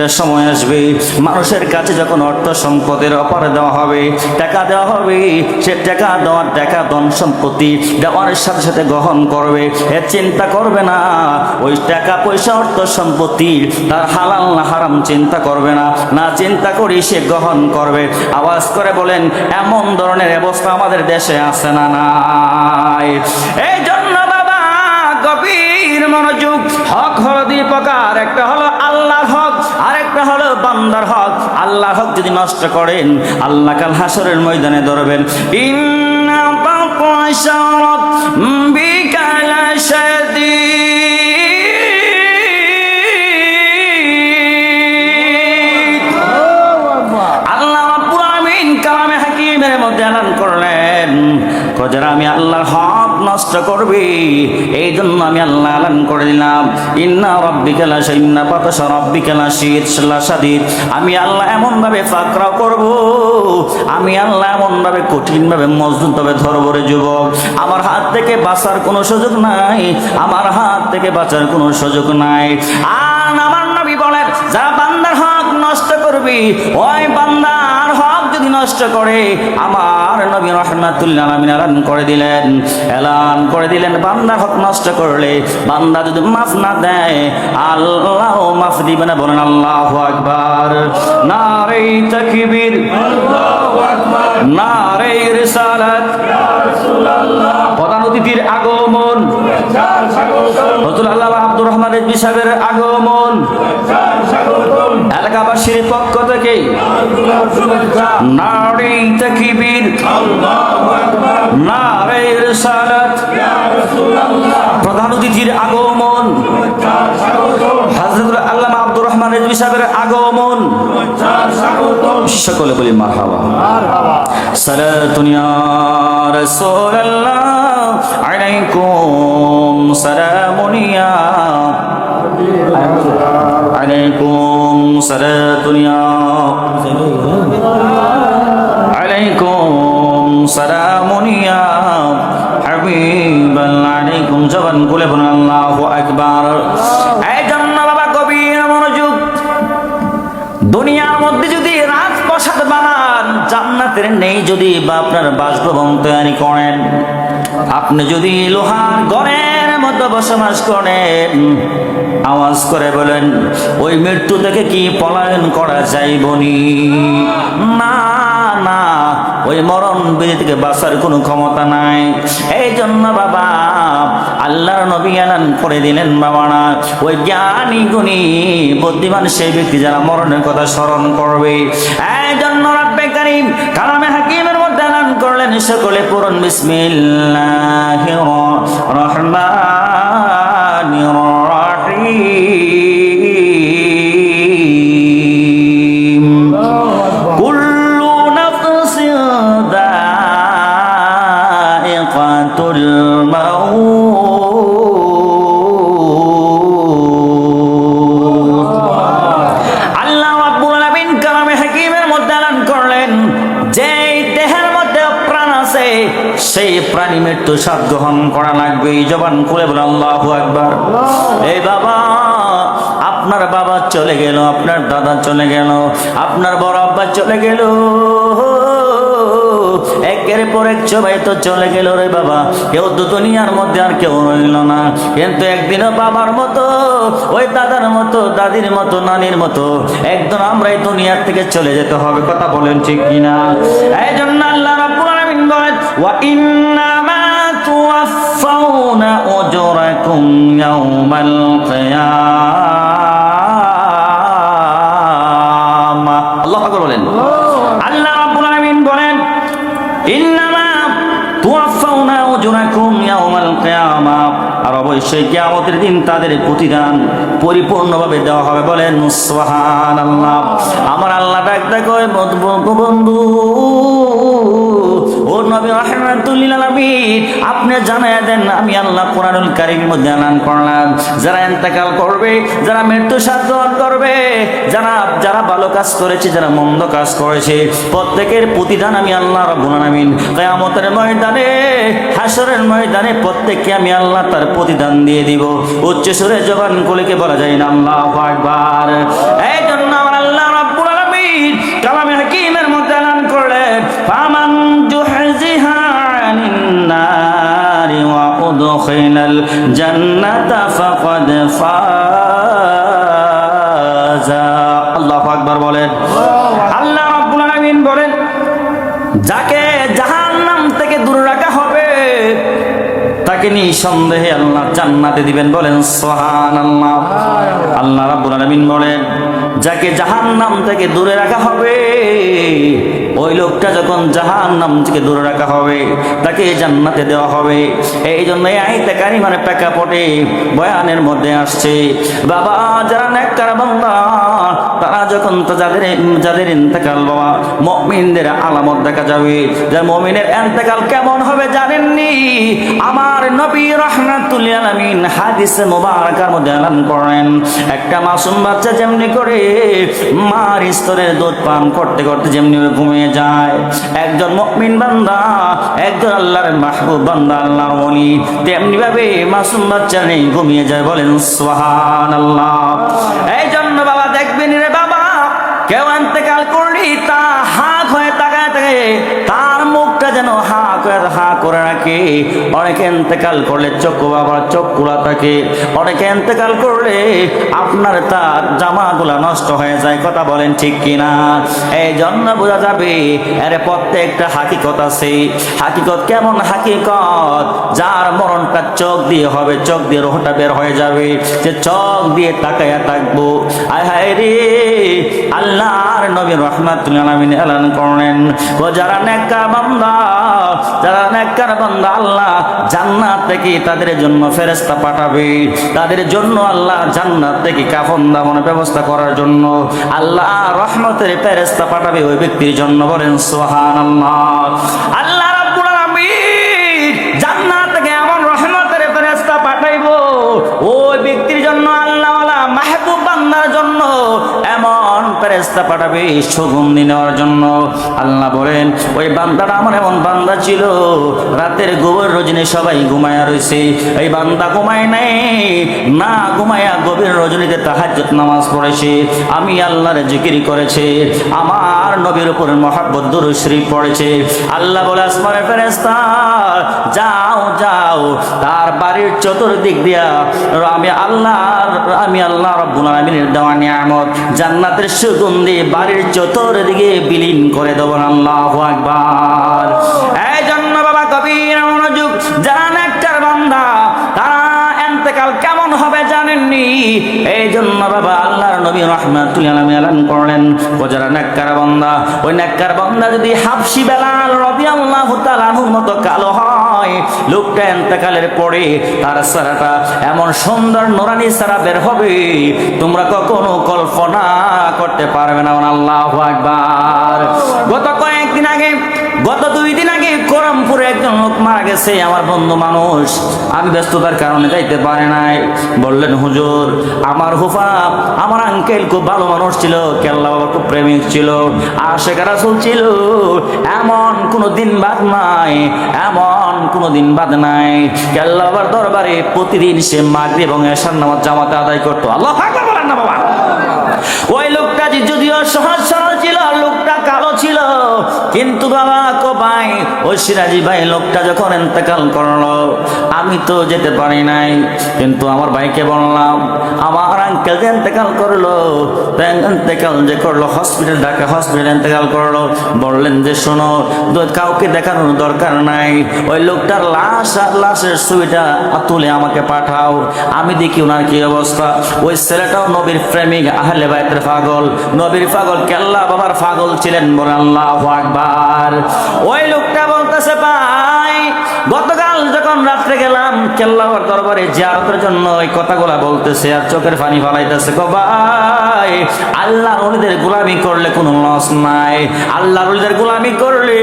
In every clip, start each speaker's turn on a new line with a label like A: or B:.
A: একটা সময় আসবে মানুষের কাছে যখন অর্থ সম্পদের অফার দেওয়া হবে, টাকা দেওয়া হবে, সে টাকা দেওয়ার টাকা ধন সম্পত্তি দেওয়ার সাথে সাথে গ্রহণ করবে, এ চিন্তা করবে না ওই টাকা পয়সা অর্থ সম্পত্তি তার হালাল না হারাম চিন্তা করবে না, না চিন্তা করি সে গ্রহণ করবে। আওয়াজ করে বলেন এমন ধরনের অবস্থা আমাদের দেশে আছে না নাই? এই জন্য বাবা গভীর মনোযোগ। হক হলো দুই প্রকার, একটা হলো আল্লাহর হক আর একটা হলো বান্দার হক। আল্লাহর হক যদি নষ্ট করেন আল্লাহ কাল হাসরের ময়দানে ধরবেন। ইন্না বাতাশা রাব্বিকা লাশাদীদ। আল্লাহ রাব্বুল আলামিন কালামে হাকিমের মধ্যে এলান করলেন, যারা আমি আল্লাহর হক নষ্ট করবে এই জন্য আমি আল্লাহ এলান করে দিলাম ইন্না রাব্বিকা লাশাইন্না বাতাশা রাব্বিকা লাশাদীদ। আমি আল্লাহ এমন ভাবে পাকড়াও করব, আমি আল্লাহ এমন ভাবে কঠিন ভাবে মজবুত ভাবে ধরব রে যুবক, আমার হাত থেকে বাঁচার কোনো সুযোগ নাই, আমার হাত থেকে বাঁচার কোনো সুযোগ নাই। আর আমার নবী বলেন যারা বান্দার হক নষ্ট করবে, ওই বান্দার হক যদি নষ্ট করে আমার নবী রাহমাতুল্লাহ আলামিন এলান করে দিলেন বান্দার হক নষ্ট করলে বান্দা যদি মাফ না দেয় আল্লাহ মাফ দিবে না। বলেন আল্লাহু আকবার। নারে তাকবীর, আল্লাহু আকবার। নারে রিসালাত, ইয়া রাসূলুল্লাহ। প্রধান অতিথির আগমন, হযরত আল্লামা আব্দুর রহমান রিজভী সাহেবের আগমন, এলাকাবাসীর পক্ষ থেকে নারে তাকবীর, আল্লাহু আকবার। নারে রিসালাত, ইয়া রাসূলুল্লাহ। প্রধান অতিথির আগমন, হযরত আল্লামা আব্দুর রহমান রিজভী সাহেবের আগমন, সকলে বলি মারহাবা। সালাতুন ইয়া রাসূলুল্লাহ আলাইকুম, সালামুন ইয়া আলাইকুম, সালাতুন ইয়া আলাইকুম, সালামুন ইয়া হাবিবাল্লাহ আলাইকুম। জবান খুলে বলুন আল্লাহু আকবার। এই জন্য বাবা গভীর মনোযোগ। দুনিয়ার মধ্যে যদি রাজপ্রাসাদ বানান, জান্নাতের নেই যদি বা আপনার বাসভবন তৈরি করেন, আপনি যদি লোহার ঘরের মধ্যে বসবাস করেন, আওয়াজ করে বলেন ওই মৃত্যু থেকে কি পলায়ন করা যাইবনি? না না, ওই মরণ বিধি থেকে বাঁচার কোনো ক্ষমতা নাই। এই জন্য বাবা আল্লাহর নবী এলান করে দিলেন বাবা না, ওই জ্ঞানী গুণী বুদ্ধিমান সেই ব্যক্তি যারা মরণের কথা স্মরণ করবে। এই জন্য রব্বে কারীম কালামে হাকিমের মধ্যে এলান করলেন, সকলে পড়ুন বিসমিল্লাহির রহমানির রহিম। কুল্লু নাফসিন যায়িকাতুল মাউত। আল্লাহ রাব্বুল আলামিন কালামে হাকিমের মধ্যে এলান করলেন, যে দেহের মধ্যে প্রাণ আছে সেই প্রাণী মৃত্যু স্বাদ গ্রহণ করা লাগবে। জবান খুলে বলে আল্লাহু আকবার। এই বাবা আপনার বাবা চলে গেল, আপনার দাদা চলে গেল, আপনার বড় আব্বা চলে গেল, একের পর এক সবাই তো চলে গেল রে বাবা, কেউ তো দুনিয়ার মধ্যে আর কেউ রইল না। কিন্তু একদিনও বাবার মতো, ওই দাদার মতো, দাদির মতো, নানির মতো একদিন আমরা এই দুনিয়ার থেকে চলে যেতে হবে। কথা বলেন ঠিক কিনা? এই জন্য আল্লাহ রাব্বুল আলামিন বলেন ওয়া ইন্নামা তুওয়াফাউনা উজুরাকুম ইয়াউমাল কিয়ামাহ। আল্লাহু আকবার বলেন। আল্লাহ রাব্বুল আলামিন বলেন ইন্নামা তুওয়াফাউনা উজুরাকুম ইয়াউমাল কিয়ামাহ, আর অবশ্যই কিয়ামতের দিন তাদের প্রতিদান পরিপূর্ণভাবে দেওয়া হবে। বলেন সুবহানাল্লাহ। আমার আল্লাহ ডাক কয় বন্ধু ও নবী রাহমাতুল্লিল আলামিন, আপনি জানায়া দেন আমি আল্লাহ কোরআনুল কারীমের মধ্যে এলান করলাম, যারা ইন্তেকাল করবে, যারা মৃত্যু স্বাদ গ্রহণ করবে, যারা ভালো কাজ করেছে, যারা মন্দ কাজ করেছে, প্রত্যেকের প্রতিদান আমি আল্লাহ রাব্বুল আলামিন কিয়ামতের ময়দানে, হাসরের ময়দানে প্রত্যেককে আমি আল্লাহ তার প্রতিদান দিয়ে দিব। উচ্চ সুরে জবান খুলে বলা যায় না আল্লাহু আকবার। এই জন্য উদখিলাল জান্নাতা ফাকাদ ফাজা। আল্লাহু আকবার বলেন। আল্লাহ রাব্বুল আলামিন বলেন, যাকে জাহান্নাম থেকে দূরে রাখা হবে তাকে নিঃসন্দেহে আল্লাহ জান্নাতে দিবেন। বলেন সুবহানাল্লাহ। আল্লাহ রাব্বুল আলামিন বলেন, যাকে জাহান্নাম থেকে দূরে রাখা হবে, ওই লোকটা যখন জাহান্নাম থেকে দূরে রাখা হবে তাকে জান্নাতে দেওয়া হবে। এই জন্য এই আয়াতে কারিমার প্রেক্ষাপটে বয়ানের মধ্যে আসছে, বাবা যারা নেককার বান্দা তারা যখন যাদের ইন্তেকাল বাবা মুমিনদের আলামত দেখা যাবে। যে মুমিনের ইন্তেকাল কেমন হবে জানেননি? আমার নবী রাহমাতুল লিল আলামিন হাদিসে মুবারাকার মধ্যে এলান করেন, একটা মাসুম বাচ্চা যেমনি করে মার স্তরের দুধ পান করতে করতে যেমনি ঘুমিয়ে যায়, একজন মুমিন বান্দা, একজন আল্লাহর মাহবুব বান্দা, আল্লাহর ওলি, তেমনি ভাবে মাসুম বাচ্চা নেই ঘুমিয়ে যায়। বলেন সুবহানাল্লাহ। এই জন্য বাবা দেখবেন রে বাবা, কেউ ইন্তেকাল করলি তা হাত হয়ে তাকায় থাকে, তার মুখটা যেন হা করে রাখে। অনেকে ইন্তেকাল করলে চক্ষু বাবার চোখ খোলা থাকে, অনেকে ইন্তেকাল করলে আপনার তার জামাগুলা নষ্ট হয়ে যায়। কথা বলেন ঠিক কিনা? এই জন্য বোঝা যাবে এর প্রত্যেকটা হাকিকত আছে। হাকিকত কেমন হাকিকত? যার মরণটা চোখ দিয়ে হবে, চোখ দিয়ে রোহটা বের হয়ে যাবে, যে চোখ দিয়ে তাকায়া থাকবো। আয় হায় রে, আল্লাহর নবী রাহমাতুল লিল আলামিন এলান করেন, ও যারা নেককার বান্দা, যারা নেককার বান্দা আল্লাহ জান্নাত থেকে তাদের জন্য ফেরেশতা পাঠাবে। তাদের জন্য আল্লাহ জান্নাত থেকে কাফন দাফনের ব্যবস্থা করার জন্য আল্লাহ রহমতের ফেরেশতা পাঠাবে ওই ব্যক্তির জন্য। বলেন সুবহানাল্লাহ। আল্লাহ রাব্বুল আলামিন জান্নাত থেকে এমন রহমতের ফেরেশতা পাঠাইবো ওই ব্যক্তির জন্য, আল্লাহ ওয়ালা মাহবুব বান্দার জন্য এমন ফেরেশতা পাঠাবে সুগন্ধি নেওয়ার জন্য। আল্লাহ বলেন, ওই বান্দাটা আমার এমন বান্দা ছিল, রাতের গভীর রজনী সবাই ঘুমায়া রয়েছে, এই বান্দা ঘুমায় নাই, না ঘুমায়া গভীর রজনীতে তাহাজ্জুদ নামাজ পড়েছে, আমি আল্লাহর জিকির করেছে, আমার নবীর উপর মহব্বত দুরূদ শরীফ পড়েছে। আল্লাহ বলে, আসমানের ফেরেশতা যাও যাও, তার বাড়ির চতুর্দিক দিয়া আমি আল্লাহ রাব্বুল আলামিনের দেওয়া নিয়ামত জান্নাতের সুগন্ধি বাড়ির চতুর্দিকে বিলীন করে দেব। আল্লাহু আকবার। এই জন্য বাবা কবির মনোযোগ, যারা নেককার বান্দা তারা ইন্তেকাল কেমন হবে জানেননি? এই জন্য বাবা আল্লাহর নবী রাহমাতুল লিল আলামিন এলান করলেন, ও যারা নেককার বান্দা, ওই নেককার বান্দা যদি হাবশী বেলাল রাদিয়াল্লাহু তাআলা আনহুর মতো কালো হয়, লোকটা ইন্তেকালের পরে তার চেহারাটা এমন সুন্দর নুরানি চেহারা বের হবে তোমরা কখনো কল্পনা করতে পারবে না। আল্লাহু আকবার। গত 2 দিন আগে করমপুরে একজন লোক মারা গেছে, আমার বন্ধু মানুষ, আমি ব্যস্ততার কারণে যাইতে পারে নাই। বললেন, হুজুর আমার হুফা, আমার আঙ্কেল খুব ভালো মানুষ ছিল, কেল্লা বাবা খুব প্রেমিক ছিল, আশিক রাসূল ছিল, এমন কোনো দিন বাদ নাই, এমন কোনো দিন বাদ নাই কেল্লা বাবার দরবারে প্রতিদিন সে মাগরিব এবং এশার নামাজ জামাতে আদায় করতো। আল্লাহু আকবার বলেন না বাবা। ওই লোকটা যদিও সহজ সরল ছিল, লোকটা কালো ছিল, কিন্তু বাবা ভাই ওই সিরাজি ভাই লোকটা যখন ইন্তেকাল করলো, আমি তো যেতে পারি নাই, কিন্তু আমার ভাইকে বললাম, আমার আঙ্কেল যে ইন্তেকাল করলো, ইন্তেকাল যে করলো হসপিটাল, ঢাকা হসপিটাল ইন্তেকাল করলো, বললেন যে শোনো, কাউকে দেখানোর দরকার নাই, ওই লোকটার লাশ আর লাশের ছবিটা তুলে আমাকে পাঠাও, আমি দেখি ওনার কি অবস্থা। ওই ছেলেটাও নবীর প্রেমিক, আহলে বাইতের পাগল, নবীর পাগল, কেল্লা বাবার পাগল ছিলেন। বলেন আল্লাহু আকবার। ওই লোকটা বলতেছে, ভাই গতকাল যখন রাত্রে গেলাম কেল্লা বাবার দরবারে জিয়ারতের জন্য, ওই কথাগুলা বলতেছে আর চোখের পানি ফালাইতেছে। ভাই আল্লাহর ওলিদের গোলামি করলে কোনো লস নাই, আল্লাহর ওলিদের গোলামি করলে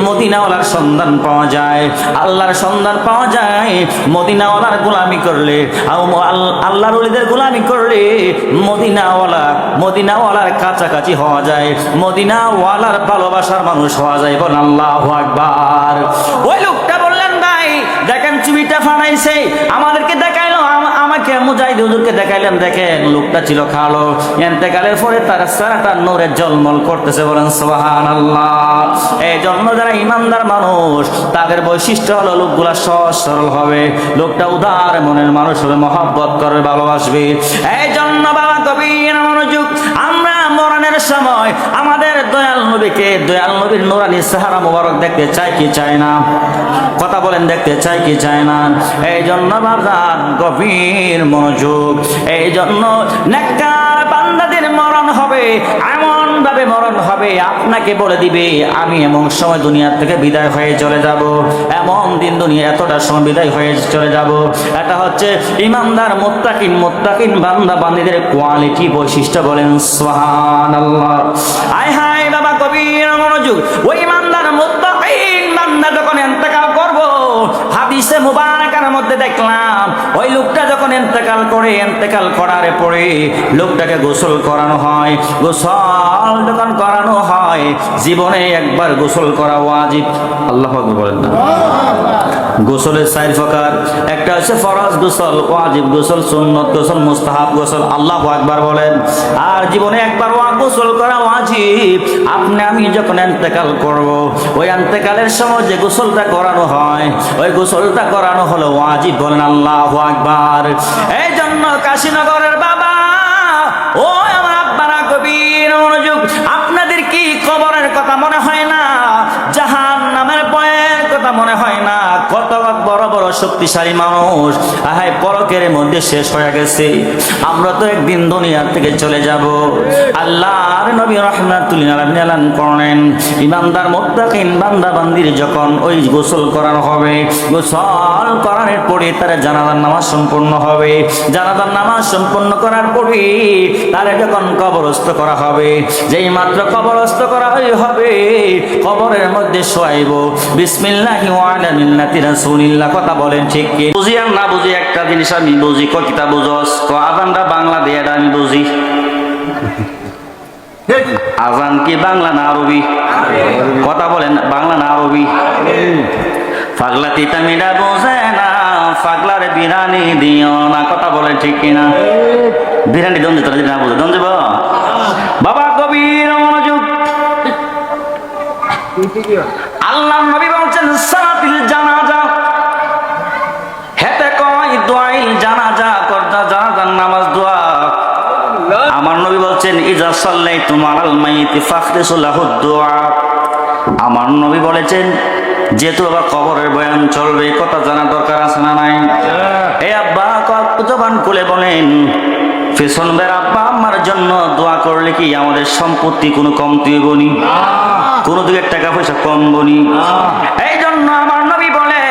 A: মদিনাওয়ালার সন্ধান পাওয়া যায়, আল্লাহর সন্ধান পাওয়া যায়। মদিনাওয়ালার গোলামি করলে, আল্লাহর ওলিদের গোলামি করলে মদিনাওয়ালার কাছাকাছি হওয়া যায়, মদিনাওয়ালার ভালোবাসার মানুষ হওয়া যায়। বল আল্লাহু আকবার। ওই লোকটা বললেন, ভাই দেখেন ছবিটা ফানাইছে, আমাদেরকে দেখাইলো, আমাকে মুজাহিদ হুজুরকে দেখাইলেন, দেখেন লোকটা ছিল কালো, ইন্তেকালের পরে তার চেহারাটা নূরে ঝলমল করতেছে, বলেন সুবহানাল্লাহ। এই জন্য যারা ইমানদার মানুষ তাদের বৈশিষ্ট্য হলো লোকগুলা সহজ সরল হবে, লোকটা উদার মনের মানুষ হবে, মহব্বত করবে, ভালোবাসবে। এই জন্য বাবা গভীর মনোযোগ, আমরা মরণের সময় আমাদের দয়াল নবীকে, দয়াল নবীর নূরানি চেহারা মোবারক দেখতে চাই কি চাই না? কথা বলেন, দেখতে চাই কি চাই না? এই জন্য বাজার গভীর মনোযোগ, এই জন্য নেককার বান্দাদের মরণ হবে এমন ভাবে মরণ হবে, আপনাকে বলে দিবে আমি এমন সময় দুনিয়া থেকে বিদায় হয়ে চলে যাব, এমন দিন দুনিয়া এতটা সময় বিদায় হয়ে চলে যাব। এটা হচ্ছে ইমানদার মুত্তাকিন বান্দা বান্দীদের কোয়ালিটি, বৈশিষ্ট্য, বলেন সুবহানাল্লাহ। আয় হায় বাবা গভীর মনোযোগ, ওই ইমানদার মুত্তাকিন বান্দা যখন ইন্তেকাল করব, হাদিসে মুবারাকার মধ্যে দেখলাম ওই লোকটা যখন ইন্তেকাল করে, ইন্তেকাল করার পরে লোকটাকে গোসল করানো হয়। গোসল যখন করানো হয়, জীবনে একবার গোসল করা ওয়াজিব। আল্লাহু আকবার বলেন না? গোসলের 4 প্রকার, একটা হচ্ছে ফরজ গোসল, ওয়াজিব গোসল, সুন্নত গোসল, মুস্তাহাব গোসল। আল্লাহু আকবার বলেন। আর জীবনে একবার গোসল করা ওয়াজিব। আপনি আমি যখন ইন্তেকাল করব, ওই ইন্তেকালের সময় যে গোসলটা করানো হয়, ওই গোসলটা করানো হলো ওয়াজিব, বলেন আল্লাহু আকবার। এই জন্য কাশীনগরের বাবা, ও আমার আব্বারা গভীর মনোযোগ, আপনাদের কি কবরের কথা মনে হয় না? জাহান্নামের ভয়ের কথা মনে হয় না? কত বড় বড় শক্তিশালী মানুষ আহাই পরকের মধ্যে শেষ হয়ে গেছে। আমরা তো একদিন দুনিয়া থেকে চলে যাব। আল্লাহর নবী রাহমাতুল লিল আলামিন এলান করেন, ইমানদার মুত্তাকিন বান্দা বান্দির যখন ওই গোসল করানো হবে, গোসল করানোর পরে তার জানাজার নামাজ সম্পূর্ণ হবে। জানাজার নামাজ সম্পূর্ণ করার পরে তারে যখন কবরস্থ করা হবে, যেই মাত্র কবরস্থ করা হবে, কবরের মধ্যে শোয়াইব, বিসমিল্লাহি ওয়া আলা মিল্লাতি রাসূলিল্লাহ। কথা বলেন ঠিক কি? বুঝি আর না বুঝি একটা জিনিস আমি বুঝি, কিতা বুঝস? আজানটা বাংলা দিয়ে আমি বুঝি। আজান কি বাংলা না আরবি? কথা বলেন, বাংলা না আরবি? পাগলা তিতামিরা বোঝে না, পাগলারে বিরানি দিও না। কথা বলেন ঠিক কিনা? বিরানি দন দিতে না বুঝে দন দেব বাবা। গভীর মনোযোগ, আল্লাহ নবী বলছেন সালাতুল জানাজা, হেতে কয় দোয়াইল জানাজা, করজা জানাজার নামাজ দোয়া। আমার নবী বলছেন ইজা সাল্লাইতুম আলাল মাইয়িতি ফাখরিসু লাহুদ দুআ। আমার নবী বলেছেন যেহেতু বাবা কবরের বয়ান চলবে, কথা জানা দরকার আছে না নাই? এই আব্বা জবান খুলে বলেন, পেছন বের আব্বা আমার জন্য দোয়া করলে কি আমাদের সম্পত্তি কোনো কমতি হইব নি? কোনো দিকে টাকা পয়সা কমবো নি? এই জন্য আমার নবী বলে,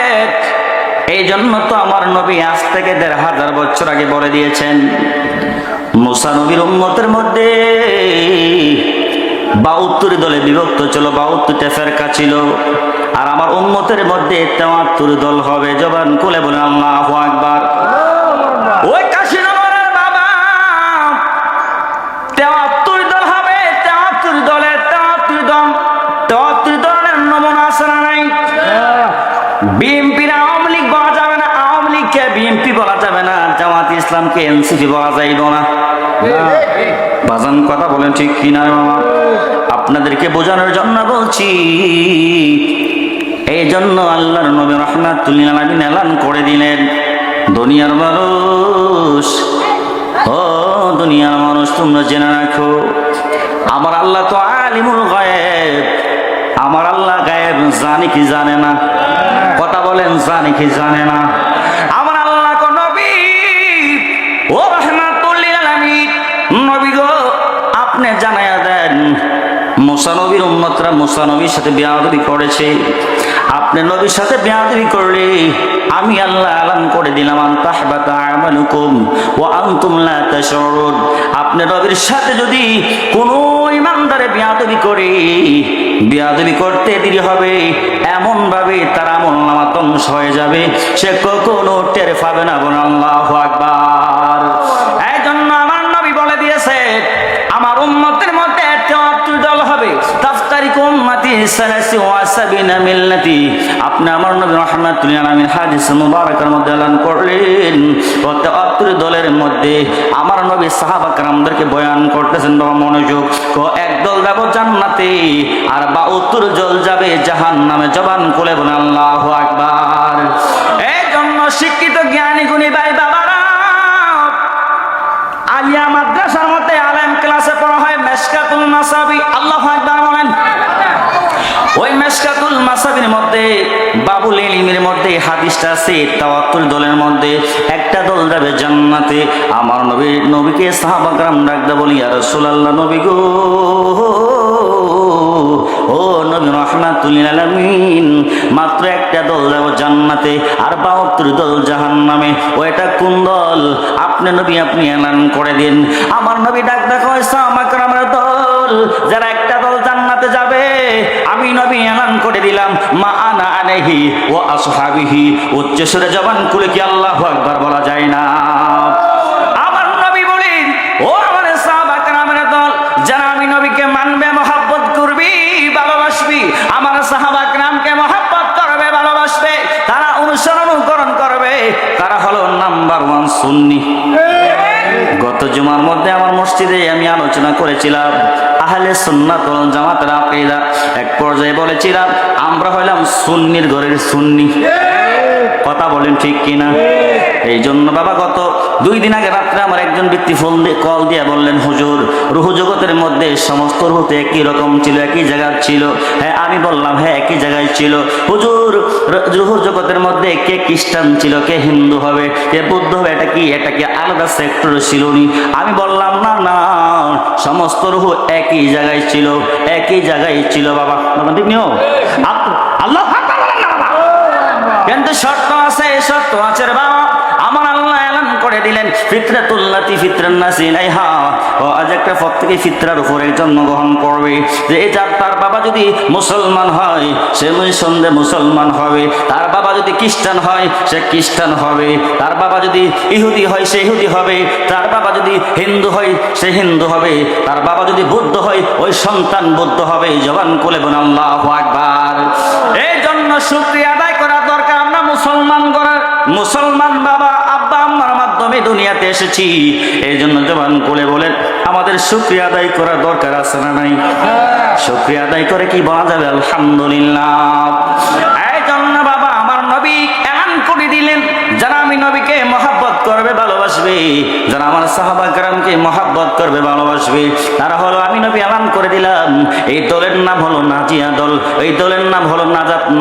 A: এই জন্য তো আমার নবী আজ থেকে ১৫০০ বছর আগে বলে দিয়েছেন, মুসা নবীর উম্মতের মধ্যে ৭২ দলে বিভক্ত ছিল, ৭২টা ফেরকা ছিল, আর আমার উম্মতের মধ্যে ৭৩ দল হবে। জবান খুলে বলেন আল্লাহু আকবার। ওই কাশীনগরের বাবা ৭৩ দল হবে, ৭৩ দলে ৭৩ দলের নমুনা আছে না নাই? বিএনপির আওয়ামী লীগ বলা যাবে না, আওয়ামী লীগকে বিএনপি বলা যাবে না, জামাত ইসলামকে এনসিপি বলা যাইব না। বাজান কথা বলেন ঠিক কিনা? মামা আপনাদেরকে বোঝানোর জন্য বলছি। এই জন্য আল্লাহর নবী রাহমাতুল লিল আলামিন এলান করে দিলেন, দুনিয়ার মানুষ, ও দুনিয়ার মানুষ, তোমরা জেনে রাখো আমার আল্লাহ তো আলিমুল গায়েব। আমার আল্লাহ গায়েব জানে কি জানে না? কথা বলেন, জানে কি জানে না? আমার আল্লাহ কো নবী, ও রাহমাতুল লিল আলামিন নবী গো, আপনি জানায়া দেন মুসা নবীর উম্মতরা মুসা নবীর সাথে বেয়াদবি করেছে। আপনি নবীর সাথে বেয়াদবি করলে আমি আল্লাহ এলান করে দিলাম, আনতাহবাতা আমালুকুম ওয়া আনতুম লা তাশউরুন। আপনি নবীর সাথে যদি কোনো ইমানদারে বেয়াদবি করে, বেয়াদবি করতে দেরি হবে, এমন ভাবে তার আমলনামা ধ্বংস হয়ে যাবে, সে কখনো টের পাবে না। বলেন আল্লাহু আকবার। এই জন্য আমার নবী বলে দিয়েছে আমার উম্মতের মধ্যে ৭৩ দল হবে। তাফতারিকু উম্মতি সালাসি ওয়া সাবিনা মিল্লাতি, আপনি আমার নবী রাহমাতুল লিল আলামিন হাদিস মুবারকের মধ্যে এলান করলেন, ও 73 দলের মধ্যে আমার নবী সাহাবা کرامদেরকে বয়ান করতেছেন। বাবা মনোযোগ, তো একদল যাবে জান্নাতে আর 72 দল যাবে জাহান্নামে। জবান খুলে বলেন আল্লাহু আকবার। এই জন্য শিক্ষিত জ্ঞানী গুণী ভাই বাবারা, আলিয়া মাদ্রাসার মধ্যে আলেম ক্লাসে পড়া হয় মিশকাতুল মাসাবি। আল্লাহু আকবার বলেন। ওই মিশকাতুল মাসাবির মধ্যে বাবুল ইলমের মধ্যে হাদিসটা আছে, 73 দলের মধ্যে একটা দল যাবে জান্নাতে। আমার নবীকে সাহাবা کرام ডাকতে বলি, ইয়া রাসূলুল্লাহ, নবী গো, ও নবী রাহমাতুল লিল আলামিন, মাত্র একটা দল যাবে জান্নাতে আর 72 দল জাহান্নামে, ওইটা কোন দল? আপনি নবী আপনি এলান করে দিন। আমার নবী ডাক দেখো সাহাবা کرامের দল, যারা একটা দল জান্নাতে যাবে, আমি নবী এলান করে দিলাম, মা আনা আলাইহি ওয়া আসহাবিহি। উচ্চ সুরে জবান খুলে কি আল্লাহু আকবার বলা যায় না? আমার নবী বলেন, ও আমার সাহাবা کرامের দল, যারা আমি নবীকে মানবে, মহব্বত করবি, ভালোবাসবি, আমার সাহাবা کرامকে মহব্বত করবে, ভালোবাসবে, তারা অনুসরণ করবে, তারা হলো নাম্বার 1 সুন্নি। গত জুমার মধ্যে আমার মসজিদে আমি আলোচনা করেছিলাম আহলে সুন্নাত ওয়াল জামাতের আকীদা। এক পর্যায়ে বলেছিলাম আমরা হইলাম সুন্নির ঘরের সুন্নি। কথা বলেন ঠিক কিনা? এই জন্য বাবা, গত 2 দিন আগে রাত্রে আমার একজন ব্যক্তি ফোন দিয়ে কল দিয়ে বললেন, হুজুর, রুহ জগতের মধ্যে সমস্ত রুহ একই রকম ছিল, একই জায়গায় ছিল। হ্যাঁ, আমি বললাম হ্যাঁ একই জায়গায় ছিল। হুজুর, রুহ জগতের মধ্যে কে খ্রিস্টান ছিল, কে হিন্দু হবে, কে বৌদ্ধ হবে, এটা কি আলাদা সেক্টর ছিল নি? আমি বললাম না না, সমস্ত রুহ একই জায়গায় ছিল, একই জায়গায় ছিল। বাবা ঠিক নিও আল্লাহ, কিন্তু শর্ত আছে, শর্ত আছে রে বাবা। আমার আল্লাহ এলান করে দিলেন, ফিতরাতুল্লাতি ফিতরান নাসি ইলাইহা, ও আজ একটা প্রত্যেকই ফিতরার উপরে জন্মগ্রহণ করবে। যে এটা তার বাবা যদি মুসলমান হয়, সে নিঃসন্দেহে মুসলমান হবে। তার বাবা যদি খ্রিস্টান হয়, সে খ্রিস্টান হবে। তার বাবা যদি ইহুদি হয়, সে ইহুদি হবে। তার বাবা যদি হিন্দু হয়, সে হিন্দু হবে। তার বাবা যদি বৌদ্ধ হয়, ওই সন্তান বৌদ্ধ হবে। জবান খুলে বলেন আল্লাহু আকবার। এই জন্য শুকরিয়া আদায় করা দরকার। আমরা মুসলমান বাবা আব্বা আম্মার মাধ্যমে দুনিয়াতে এসেছি, এই জন্য জবান খুলে বলেন আমাদের শুকরিয়া আদায় করার দরকার আছে না নাই? শুকরিয়া আদায় করে কি বলা যাবে? আলহামদুলিল্লাহ। এই জন্য বাবা আমার নবী এলান করে দিলেন, যারা আমি নবীকে মহব্বত করবে, ভালোবাসবে, যারা আমার সাহাবা کرامকে মহব্বত করবে, ভালোবাসবে, তারা হলো, আমি নবী এলান করে দিলাম, এই দলের নাম হলো নাজিয়া দল, এই দলের নাম হলো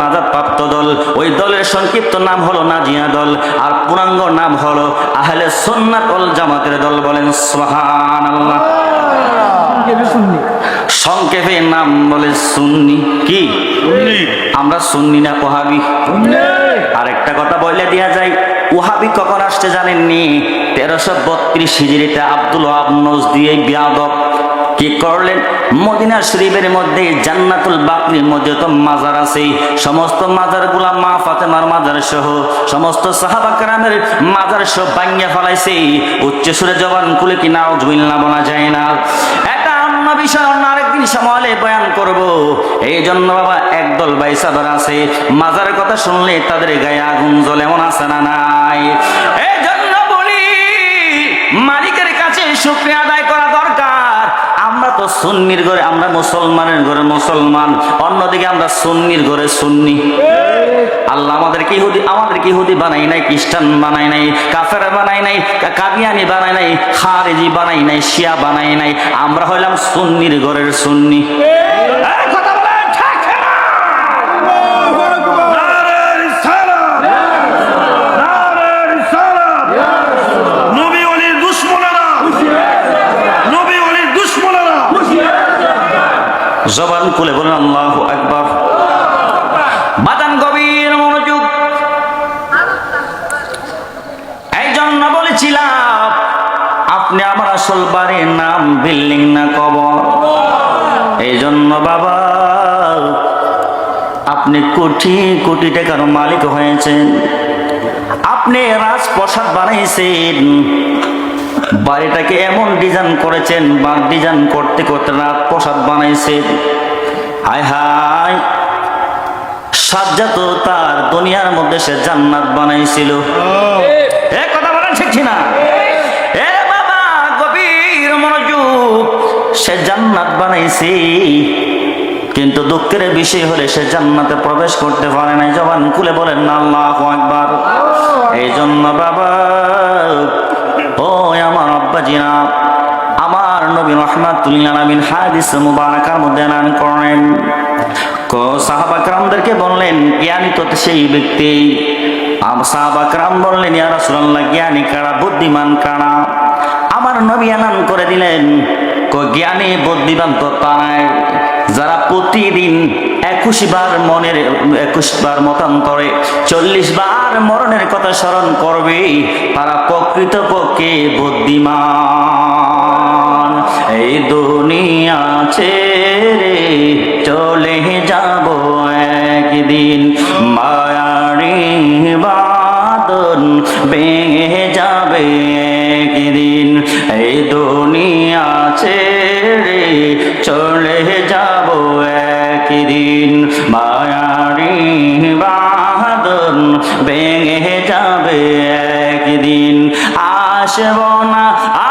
A: নাজাত প্রাপ্ত দল, ওই দলের সংক্ষিপ্ত নাম হলো নাজিয়া দল, আর পূর্ণাঙ্গ নাম হলো আহলে সুন্নাত ওয়াল জামাতের দল। বলেন সুবহানাল্লাহ। সংক্ষেপে নাম বলে সুন্নি। কি আমরা সুন্নি না ওয়াহাবি? আরেকটা কথা বলে দেয়া যায়, ওয়াহাবি কখন আসছে জানেননি? 1332 হিজরিতে আব্দুল ওয়াহাব নজদি বিয়াদব কি করলেন? মদিনা শরীফের মধ্যে জান্নাতুল বাকরির মধ্যে তো মাজার আছে, সমস্ত মাজারগুলা মা ফাতেমার মাজার সহ সমস্ত সাহাবা کرامের মাজার সহ ভাঙিয়া ফেলাইছে। উচ্চ সুরে জবান খুলে কি নাউজুবিল্লাহ বলা যায় না? এটা অন্য বিষয়, অন্য আরেকদিন সময় বয়ান করব। এই জন্য বাবা একদল বাইসাদার আছে, মাজারের কথা শুনলে তাদের গায়ে আগুন জ্বলে, এমন আছে না নাই? এই জন্য বলি মালিকের কাছে শুকরিয়া আদায় করা দরকার। আমরা তো সুন্নির ঘরে, আমরা মুসলমানের ঘরে মুসলমান, অন্যদিকে আমরা সুন্নির ঘরে সুন্নি। আল্লাহ আমাদেরকে ইহুদি বানাই নাই, খ্রিস্টান বানাই নাই, কাফের বানাই নাই, কাদিয়ানি বানাই নাই, খারেজি বানাই নাই, শিয়া বানাই নাই। আমরা হইলাম সুন্নির ঘরের সুন্নি। জবান খুলে বলেন আল্লাহু আকবার। বাদান গভীর মনোযোগ। এই জন্য বলেছিলাম আপনি আমার আসল বাড়ির নাম বিল্ডিং না কবর। এই জন্য বাবা আপনি কোটি কোটি টাকার মালিক হয়েছেন, আপনি রাজপ্রাসাদ বানাইছেন, বাড়িটাকে এমন ডিজাইন করেছেন, বা ডিজাইন করতে করতে রাজপ্রাসাদ বানাইছেন। হায় হায়, সাজ্জাদ তার দুনিয়ার মধ্যে সে জান্নাত বানাইছিল। এ কথা বলেন ঠিক না? এ বাবা গভীর মনোযোগ, সে জান্নাত বানাইছে, কিন্তু দুঃখের বিষয় হলে সে জান্নাতে প্রবেশ করতে পারে নাই। জবান খুলে বলেন না আল্লাহু আকবার। এই জন্য বাবা, ও আমার আব্বাজিরা, আমার নবী রাহমাতুল লিল আলামিন হাদিস মুবারাকার মধ্যে এলান করেন, সাহাবা کرامদেরকে বললেন জ্ঞানী তো সেই ব্যক্তি। সাহাবা کرام বললেন ইয়া রাসূলুল্লাহ, জ্ঞানী কারা, বুদ্ধিমান কারা? আমার নবী এলান করে দিলেন, জ্ঞানী বুদ্ধিমান তো তারাই যারা প্রতিদিন 21 বার মতান্তরে 40 বার মরণের কথা স্মরণ করবে, তারা প্রকৃতপক্ষে বুদ্ধিমান। এই দুনিয়া ছেড়ে চলে যাব একদিন, মায়ারি বাঁধন ভেঙে যাবে একদিন। এই দুনিয়া ছেড়ে চলে যাব একদিন, মায়ারি বাঁধন ভেঙে যাবে একদিন। আসব না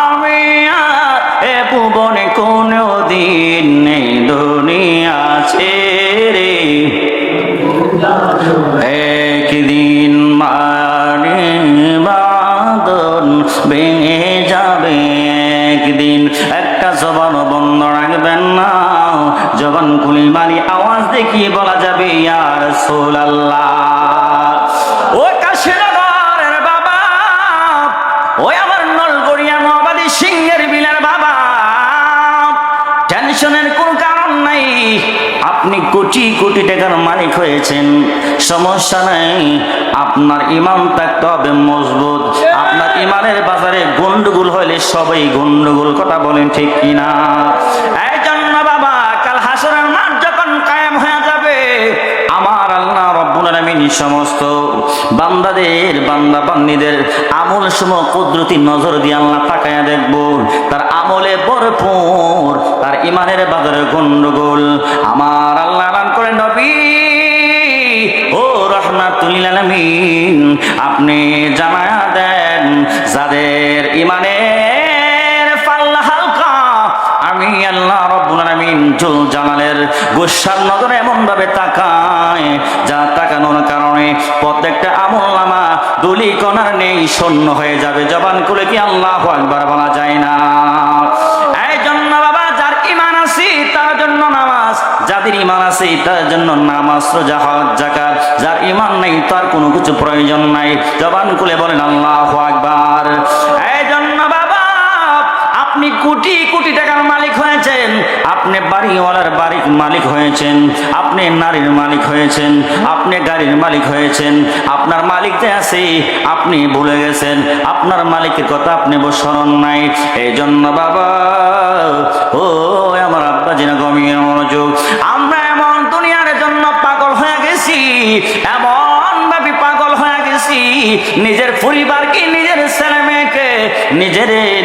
A: আমি আর এ ভুবনে কোনো দিন, এই দুনিয়া ছেড়ে একদিন, মায়ারি বাঁধন ভেঙে যাবে একদিন। একটা জবান বন্ধ রাখবেন না, জবান খুলে মারি আওয়াজ দেখিয়ে বলা যাবে ইয়া রাসূলুল্লাহ। ও কাশীনগরের বাবা, ওই আমার নলগড়িয়া মহাবাদী সিংহের বিলের বাবা, টেনশনের কোন কারণ নাই। আপনি কোটি কোটি টাকার মালিক হয়েছেন, সমস্যা নাই। আপনার ইমান থাকতে হবে মজবুত। আপনার ইমানের বাজারে গন্ডগোল হইলে সবাই গন্ডগোল, কথা বলেন ঠিক কিনা? এই জন্য বাবা, কাল হাসরের মাঠ যখন কায়েম হয়ে যাবে, আমার আল্লাহ রব্বুল আলামিন সমস্ত বান্দাদের, বান্দা বান্দীদের আমল সমূহ কুদরতি নজর দিয়ে আল্লাহ তাকায়া দেখব। তার আমলে ভরপুর, তার ইমানের বাজারে গন্ডগোল। আমার আল্লাহ নাম করে নবী ও রাহমাতুল লিল আলামিন, আপনি জানায়া দেন যাদের ইমানের পাল্লা হালকা, আমি আল্লাহ রব্বুল আলামিন জুল জালালের গুসার নজরে এমন ভাবে তাকায়, যা তাকানোর কারণে প্রত্যেকটা আমলনামা দুলি কণার নেই শূন্য হয়ে যাবে। জবান খুলে কি আল্লাহু আকবার বলা যায় না? এই জন্য বাবা, যার ঈমান আছে তার জন্য নামাজ, যাদের ঈমান আছে তার জন্য নামাজ, রোজা, হজ, যাকাত। যার ঈমান নেই তার কোনো কিছু প্রয়োজন নাই। জবান খুলে বলেন আল্লাহু আকবার। এই জন্য বাবা, আপনি কোটি কোটি টাকার মালিক হয়েছেন, আপনি বাড়িওয়ালার বাড়ির মালিক হয়েছেন, আপনি নারীর মালিক হয়েছেন, আপনি গাড়ির মালিক হয়েছেন, আপনার মালিক যে আছে আপনি ভুলে গেছেন, আপনার মালিকের কথা আপনি স্মরণ নাই। এই জন্য বাবা, ও আমার আব্বাজিনা গভীর মনোযোগ, আমরা এমন দুনিয়ার জন্য পাগল হয়ে গেছি, এমন ভাবে পাগল হয়ে গেছি, নিজের পরিবারকে, নিজের ছেলে মেয়েকে,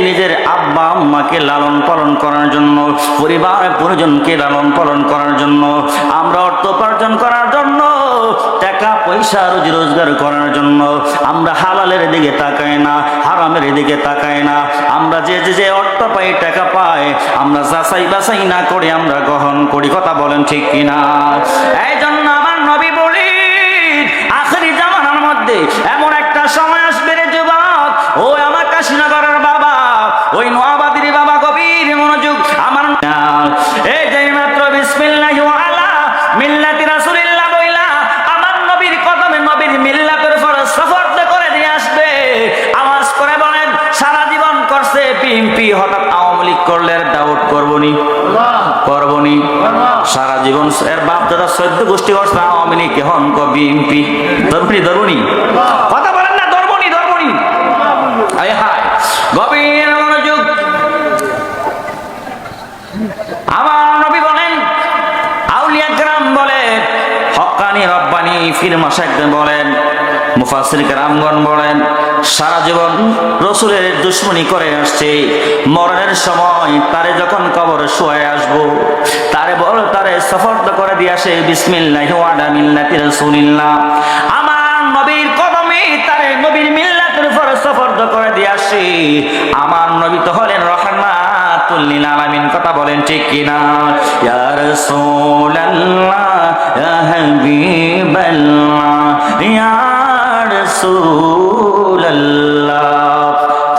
A: নিজের আব্বা আম্মাকে লালন পালন করার জন্য, পরিবার পরিজনকে লালন পালন করার জন্য, আমরা অর্থ উপার্জন করার জন্য, টাকা পয়সা রুজি রোজগার করার জন্য আমরা হালালের দিকে তাকাই না, হারামের দিকে তাকাই না। আমরা যে অর্থ পাই, টাকা পাই, আমরা যাচাই বাছাই না করে আমরা গ্রহণ করি। কথা বলেন ঠিক কিনা? এই জন্য আমার নবী বলি, আখিরি জামানার মধ্যে এমন একটা সময় আসবে রে যুবক, ও আমার কাশীনগরের বাবা, ওই নোয়াবাদীর বাবা, গভীর মনোযোগ। আমার এই যে মাত্র বিসমিল্লাহি ওয়া আলা মিল্লাতি রাসূলিল্লাহ বইলা আমার নবীর কদমে, নবীর মিল্লাতের ফরজ সফরতে করে দিয়ে আসবে। আওয়াজ করে বলেন, সারা জীবন করছে বিএনপি, হঠাৎ আওয়ামী লীগ করলে ডাউট করবনি? করবনি? সারা জীবন এর বাপ দাদা 14 গোষ্ঠী করছে আওয়ামী লীগ, এখন বিএনপি ধরবনি? কথা বলেন না, ধরবনি? আয় হায়, গভীর মনোযোগ। আমার নবী বলেন, আউলিয়া কেরাম বলেন, হক্কানি রব্বানি পীর মাশায়েখ বলেন, মুফাসসির কেরামগণ বলেন, সারা জীবন রাসূলের দুশমনি করে আসছে, মরণের সময় তারে যখন কবরে শুয়ে আসবো, তারে সফর্দ করে দিয়ে আসে বিসমিল্লাহি ওয়া আলা মিল্লাতি রাসূলিল্লাহ। আমার নবীর কদমে তার নবীর মিল্লাতের উপর সফর্দ করে দিয়ে আসে। আমার নবী তো হলেন রাহমাতুল লিল আলামিন, কথা বলেন ঠিক কিনা? ইয়া রাসূলুল্লাহ ইয়া হাবিবাল্লাহ ইয়া রাসূলুল্লাহ,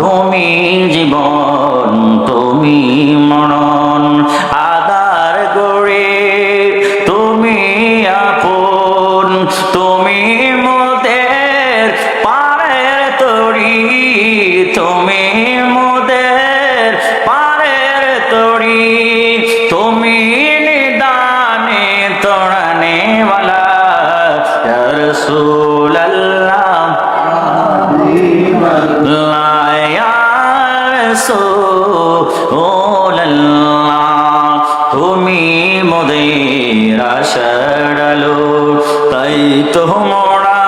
A: তুমি জীবন তুমি মরণ, আদার গড়ে তুমি আপন, তুমি মোদের পারের তরি, তুমি মোদের পারের তরি, তুমি নিদানে তোড়ানে ওয়ালা ইয়া রাসূলুল্লাহ তুমি মোদের আশার আলো, তাই তো মোরা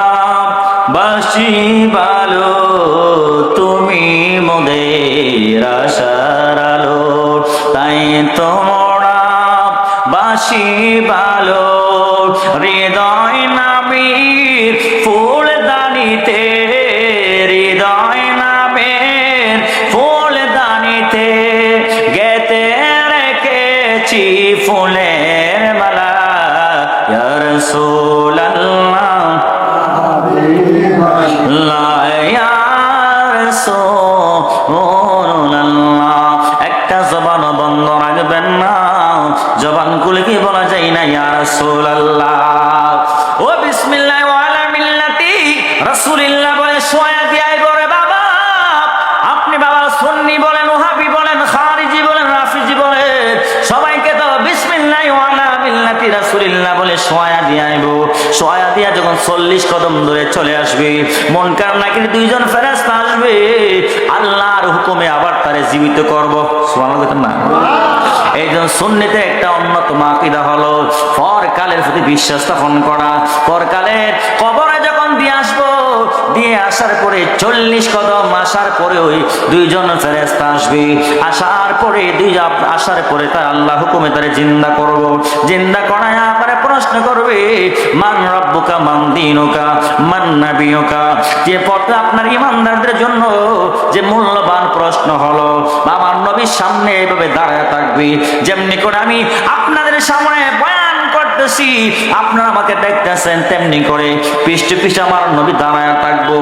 A: বাসি ভালো, তুমি মোদের আশার আলো, তাই তো মোরা বাসি ভালো। হৃদয় নামের ফুল দানিতে, হৃদয় নামের ফুল দানিতে গেতে রেখেছি ফুলের মালা, ইয়া রাসূলুল্লাহ ইয়া রাসূলুল্লাহ। একটা জবান বন্ধ রাখবেন না, জবান খুলে কি বলা যায় না ইয়া রাসূলুল্লাহ ও বিসমিল্লাহি ওয়া আলা মিল্লাতি রাসূলিল্লাহ বলে সোয়া দিয়াই করে বাবা। আপনি বাবা সুন্নি বলেন, ওহাবি বলেন, খারিজি বলেন, রাফিজি বলেন, সবাইকে তো বিসমিল্লাহি ওয়া আলা মিল্লাতি রাসূলিল্লাহ বলে সোয়া দিয়াইব। সোয়া দিয়া যখন 40 কদম ধরে চলে আসবে, মুনকার নাকির দুইজন ফেরেশতা আসবে, আল্লাহর হুকুমে আবার তারে জীবিত করব। সুবহানাল্লাহ না? এই জন্য সুন্নিতে একটা অন্যতম আকীদা হলো পরকালের প্রতি বিশ্বাস স্থাপন করা। পরকালের কবরে যখন দিয়ে আসবো, দিয়ে আসার পরে 40 কদম আসার পরে ওই দুইজন ফেরেশতা আসবে, আসার পরে আসার পরে তার আল্লাহ হুকুমে তারে জিন্দা করব। জিন্দা করায় আবার প্রশ্ন করবে মান রব্বুকা মান দীনুকা মান নাবিয়ুকা। যে পথটা আপনার ইমানদারদের জন্য যে মূল্যবান প্রশ্ন হলো, আমার নবীর সামনে এভাবে দাঁড়ায় থাকবে, যেমনি করে আমি আপনাদের সামনে বয়ান করতেছি, আপনারা আমাকে দেখতেছেন, তেমনি করে পৃষ্ঠে পৃষ্ঠে আমার নবী দাঁড়ায় থাকবো।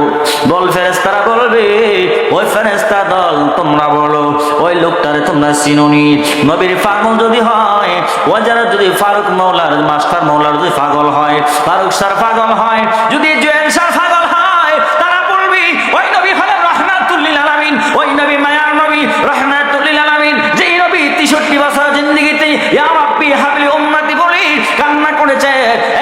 A: বল ফেরেশতারা বলবে, ওই ফেরেশতা দল তোমরা বলো ওই লোকটারে তোমরা চিনোনি? নবীর পাগল যদি হয়, ও যারা যদি ফারুক মাওলার মাস্টার মাওলার যদি পাগল হয়, ফারুক স্যার পাগল হয়, যদি জুয়েল স্যার পাগল হয়, তারা বলবে ওই নবী হলেন রাহমাতুল লিল আলামিন, ওই নবী মায়ার নবী রাহমাতুল লিল আলামিন, যেই নবী 63 বছর জিন্দেগিতে ইয়া রাব্বি হাবলি উম্মতি বলি কান্না করেছে,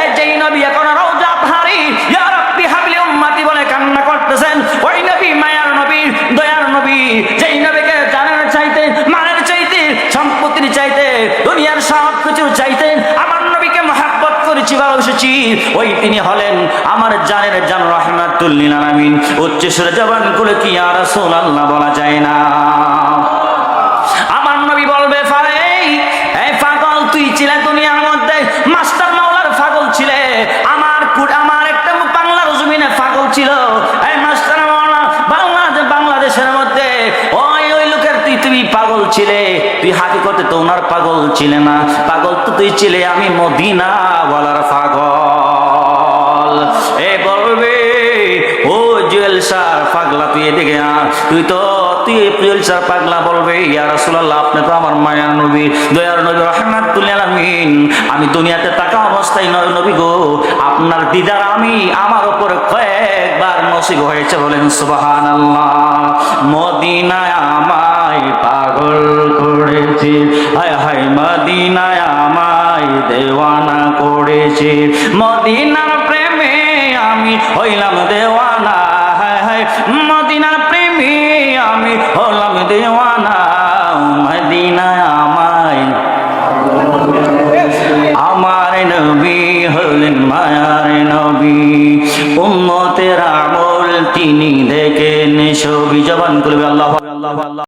A: এই যেই নবী এখন রওজা পাহাড়ি ইয়া রাব্বি হাবলি উম্মতি বলে কান্না করতেছেন, ওই নবী মায়ার নবী দয়ার নবী, যেই নবীকে জানার চাইতে মানের চাইতে সম্পত্তির চাইতে দুনিয়ার সব কিছুর চাইতে আমার নবীকে মহব্বত করেছি, ভালোবেসেছি, ওই তিনি হলেন আমার জানের জান রাহমাতুল লিল আলামিন। উচ্চ সুরে জবান খুলে কি ইয়া রাসূলুল্লাহ বলা যায় না? আমার নবী বলবে এই পাগল তুই ছিলে দুনিয়ার মধ্যে, মাস্টার মাওলার পাগল ছিলে, আমার একটা বাংলার জমিনে পাগল ছিল, এই মাস্টার মাওলা বাংলাদেশের মধ্যে ওই লোকের তুই পাগল ছিলে, তুই হাকিকতে তো ওনার পাগল ছিলে না, পাগল তো তুই ছিলে আমি মদিনা ওয়ালার পাগল। এ বলবে ও জুয়েল স্যার পাগলা তুই এদিকে তুই জুয়েল স্যার পাগলা বলবে ইয়া রাসূলুল্লাহ আপনি তো আমার মায়ার নবী দয়ার নবী রাহমাতুল লিল আলামিন, আমি দুনিয়াতে থাকা অবস্থায় নবী গো আপনার দিদার আমার উপর কয়েকবার নসিব হয়েছে, বলেন সুবহানাল্লাহ। মদিনায় আমায় পাগল করেছে, হায় হায় মদিনায় আমায় দেওয়ানা করেছে, মদিনার প্রেম